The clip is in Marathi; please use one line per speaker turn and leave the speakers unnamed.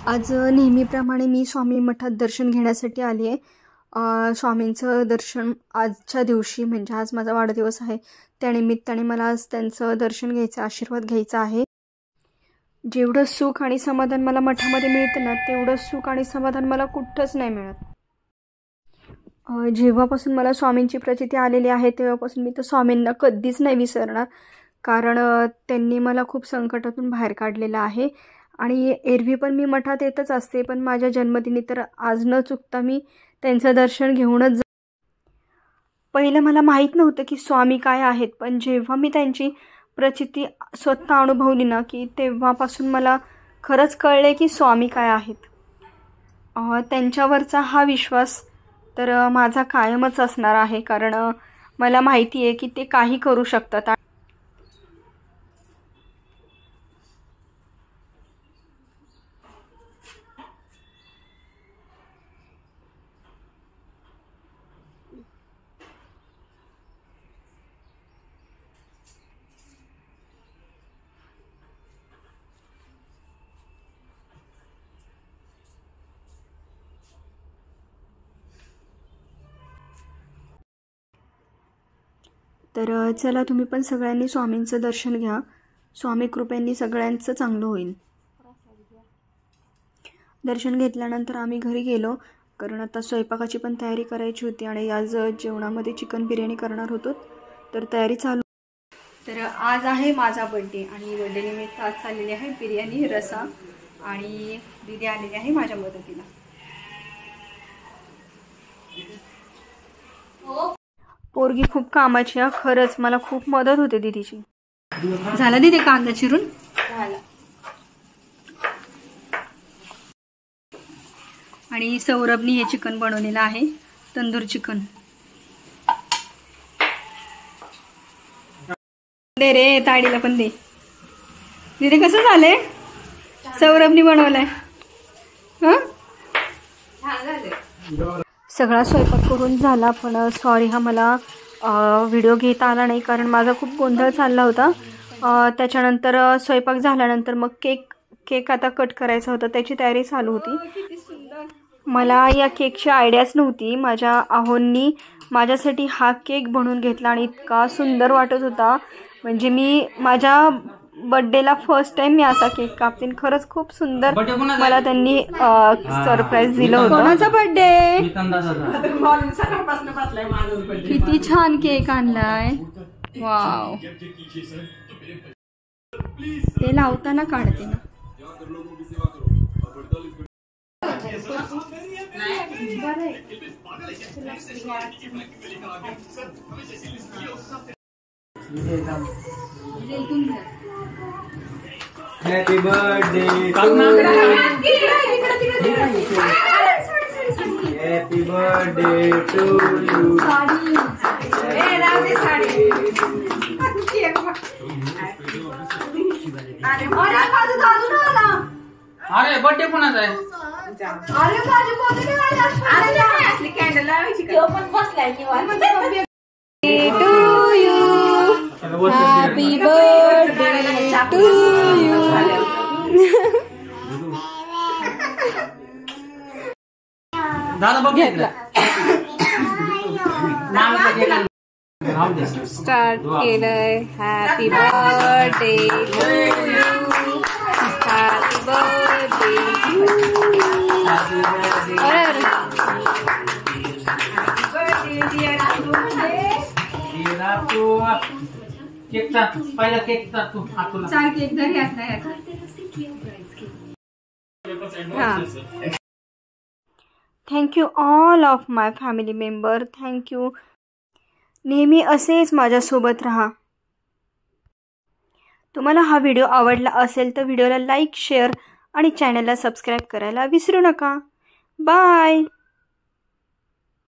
आज नेहमीप्रमाणे मी स्वामी मठात दर्शन घेण्यासाठी आली आहे। स्वामींचं दर्शन आजच्या दिवशी म्हणजे आज माझा वाढदिवस आहे, त्यानिमित्ताने मला आज त्यांचं दर्शन घ्यायचं, आशीर्वाद घ्यायचा आहे। जेवढं सुख आणि समाधान मला मठामध्ये मिळतं ना, तेवढं सुख आणि समाधान मला कुठंच नाही मिळत। जेव्हापासून मला स्वामींची प्रचिती आलेली आहे तेव्हापासून मी तर स्वामींना कधीच नाही विसरणार, कारण त्यांनी मला खूप संकटातून बाहेर काढलेलं आहे। आणि एरवी पण मी मठात येतच असते, पण माझ्या जन्मदिनी तर आज न चुकता मी त्यांचं दर्शन घेऊनच पहिलं मला माहीत नव्हतं की स्वामी काय आहेत, पण जेव्हा मी त्यांची प्रचिती स्वतः अनुभवली ना, की तेव्हापासून मला खरंच कळले की स्वामी काय आहेत। त्यांच्यावरचा हा विश्वास तर माझा कायमच असणार आहे, कारण मला माहिती आहे की ते काही करू शकतात। तर चला, तुम्ही पण सगळ्यांनी स्वामींचं दर्शन घ्या। स्वामी कृपेने सगळ्यांचं चांगलं होईल। दर्शन घेतल्यानंतर आम्ही घरी गेलो, कारण आता स्वयंपाकाची पण तयारी करायची होती आणि आज जेवणामध्ये चिकन बिर्याणी करणार होतो, तर तयारी चालू। तर आज आहे माझा बर्थडे आणि बर्थडे निमित्त आज चाललेली आहे बिर्याणी, रसा आणि दीदी आलेली आहे माझ्या मदतीला। पोरगी खूप कामाची आहे, खरंच मला खूप मदत होते दीदीची। झाला दीदी कांदा चिरून? झाला। आणि सौरभनी हे चिकन बनवलेलं आहे, तंदूर चिकन। दे रे ताडीला पण दे। दीदी कसं झालंय? सौरभनी बनवलंय। सगळा स्वयंपाक करून झाला, पण सॉरी हा मला व्हिडिओ घेता आला नाही, कारण माझा खूप गोंधळ चालला होता। त्याच्यानंतर स्वयंपाक झाल्यानंतर मग केक आता कट करायचा होता, त्याची तयारी चालू होती। मला या केकची आयडियाच नव्हती, माझ्या आहोंनी माझ्यासाठी हा केक बनवून घेतला आणि इतका सुंदर वाटत होता, म्हणजे मी माझ्या बर्थडेला फर्स्ट टाइम मी असा केक कापते। खरंच खूप सुंदर मला त्यांनी सरप्राईज दिलं होतं। कोणाचा बर्थडे? किती छान केक आणलाय, वाव। ते लावताना काढते ना।
Happy birthday to you. Happy birthday to you. अरे बर्थडे कोणाचा आहे? अरे माझी बर्थडे असली कॅन्डल लावायची का? पण बसलाय निवांत।
To you, happy birthday to you.
दादा बघितलं
स्टार्ट केलंय। Happy birthday to you, happy birthday to you. Thank you all of my family member, thank you. नेहमी असेच माझ्यासोबत राहा। तुम्हाला हा व्हिडिओ आवडला असेल तर व्हिडिओला लाईक, शेअर आणि चॅनलला सबस्क्राईब करायला विसरू नका। बाय।